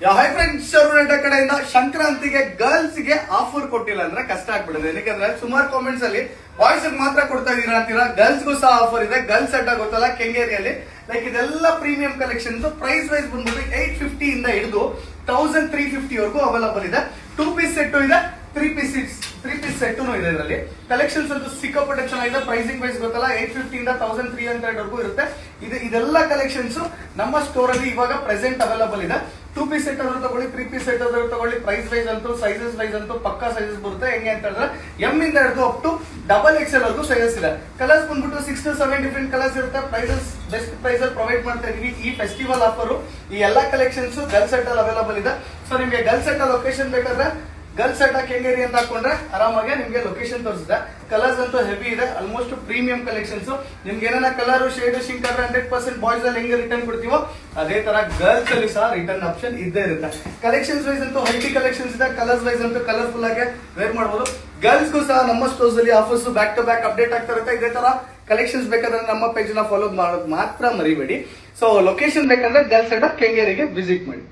Hi friends, ಶರ್ವನಟ ಕಡೆಯಿಂದ ಸಂಕ್ರಾಂತಿಗೆ girls ಗೆ offer ಕೊಟ್ಟಿಲ್ಲ ಅಂದ್ರೆ ಕಷ್ಟ ಆಗ್ಬಿಡುತ್ತೆ. ಯಾಕಂದ್ರೆ ಸುಮಾರು ಕಾಮೆಂಟ್ಸ್ ಅಲ್ಲಿ ಬಾಯ್ಸ್ ಮಾತ್ರ ಕೊಡ್ತಾ ಇದೀರಾ ಅಂತೀರಾ, ಗರ್ಲ್ಸ್ ಗೂ ಸಹ ಆಫರ್ ಇದೆ. ಗರ್ಲ್ಸ್ ಅಡ್ಡ ಗೊತ್ತಲ್ಲ, ಕೆಂಗೇರಿಯಲ್ಲಿ ಲೈಕ್ ಇದೆಲ್ಲ ಪ್ರೀಮಿಯಂ ಕಲೆಕ್ಷನ್ಸ್. ಪ್ರೈಸ್ ವೈಸ್ ಬಂದ್ಬಿಟ್ಟು 850 ಇಂದ ಹಿಡಿದು 1350 ವರೆಗೂ ಅವೈಲಬಲ್ ಇದೆ. 2 ಪೀಸ್ ಸೆಟ್ ಇದೆ, 3 ಪೀಸ್ ಸೆಟ್ ಇದೆ. ಇದರಲ್ಲಿ ಕಲೆಕ್ಷನ್ಸ್ ಅಂತೂ ಸಿಕ್ಕಾಪಟ್ಟೆ ಚೆನ್ನಾಗಿದೆ. ಪ್ರೈಸಿಂಗ್ ವೈಸ್ ಗೊತ್ತಲ್ಲ, 850 ಇಂದ 1300 ವರೆಗೂ ಇರುತ್ತೆ. ಇದೆಲ್ಲ ಕಲೆಕ್ಷನ್ಸ್ ನಮ್ಮ ಸ್ಟೋರ್ ಅಲ್ಲಿ ಇವಾಗ ಪ್ರೆಸೆಂಟ್ ಅವೈಲಬಲ್ ಇದೆ. 2 ಪೀಸ್ ಸೆಟ್ ಆದ್ರೂ ತಗೊಳ್ಳಿ, 3 ಪೀಸ್ ಸೆಟ್ ಆದ್ರೂ ತಗೊಳ್ಳಿ. ಪ್ರೈಸ್ ವೈಸ್ ಅಂತೂ ಸೈಜಸ್ ವೈಸ್ ಅಂತೂ ಪಕ್ಕಾ ಸೈಜಸ್ ಬರುತ್ತೆ. ಹೆಂಗೆ ಅಂತ ಹೇಳಿದ್ರೆ ಎಂ ಇಂದ ಹಿಡಿದು ಅಪ್ ಟು XXL ವರೆಗೂ ಸೈಜಸ್ ಇದೆ. ಕಲರ್ಸ್ ಬಂದ್ಬಿಟ್ಟು 6 to 7 ಡಿಫರೆಂಟ್ ಕಲರ್ಸ್ ಇರುತ್ತೆ. ಪ್ರೈಸಸ್ ಬೆಸ್ಟ್ ಪ್ರೈಸ್ ಅಲ್ಲಿ ಪ್ರೊವೈಡ್ ಮಾಡ್ತಾ ಇದೀವಿ. ಈ ಫೆಸ್ಟಿವಲ್ ಆಫರ್ ಈ ಎಲ್ಲಾ ಕಲೆಕ್ಷನ್ಸ್ ಗರ್ಲ್ಸ್ ಸೆಟ್ ಅಲ್ಲಿ ಅವೈಲಬಲ್ ಇದೆ. ಸೊ ನಿಮ್ಗೆ ಗರ್ಲ್ಸ್ ಸೆಟ್ ಲೊಕೇಶನ್ ಬೇಕಾದ್ರೆ ಗರ್ಲ್ಸ್ ಸೆಟ್ ಕೆಂಗೇರಿ ಅಂತ ಹಾಕೊಂಡ್ರೆ ಆರಾಮಾಗಿ ನಿಮ್ಗೆ ಲೊಕೇಶನ್ ತೋರಿಸಿದೆ. ಕಲರ್ಸ್ ಅಂತೂ ಹೆವಿ ಇದೆ, ಆಲ್ಮೋಸ್ಟ್ ಪ್ರೀಮಿಯಂ ಕಲೆಕ್ಷನ್ಸ್. ನಿಮ್ಗೆ ಏನಾರ ಕಲರ್ ಶೇಡ್ ಶಿಂಕ್ ಆದ್ರೆ 100% ಬಾಯ್ಸ್ ಅಲ್ಲಿ ಹೆಂಗೆ ರಿಟರ್ನ್ ಕೊಡ್ತೀವೋ ಅದೇ ತರ ಗರ್ಲ್ಸ್ ಅಲ್ಲಿ ಸಹ ರಿಟರ್ನ್ ಆಪ್ಷನ್ ಇದ್ದೇ ಇರುತ್ತೆ. ಕಲೆಕ್ಷನ್ಸ್ ವೈಸ್ ಅಂತೂ ಹೈಟಿ ಕಲೆಕ್ಷನ್ಸ್ ಇದೆ. ಕಲರ್ಸ್ ವೈಸ್ ಅಂತೂ ಕಲರ್ಫುಲ್ ಆಗಿ ವೇರ್ ಮಾಡಬಹುದು. ಗರ್ಲ್ಸ್ಗೂ ಸಹ ನಮ್ಮ ಸ್ಟೋರ್ಸ್ ಅಲ್ಲಿ offers back to back update ಆಗ್ತಾ ಇರುತ್ತೆ. ಇದೇ ತರ ಕಲೆಕ್ಷನ್ಸ್ ಬೇಕಾದ್ರೆ ನಮ್ಮ ಪೇಜ್ ನ ಫಾಲೋ ಮಾಡೋದು ಮಾತ್ರ ಮರಿಬೇಡಿ. ಸೊ ಲೊಕೇಶನ್ ಬೇಕಂದ್ರೆ ಗರ್ಲ್ಸ್ ಸೆಟ್ ಕೆಂಗೇರಿಗೆ ವಿಸಿಟ್ ಮಾಡಿ.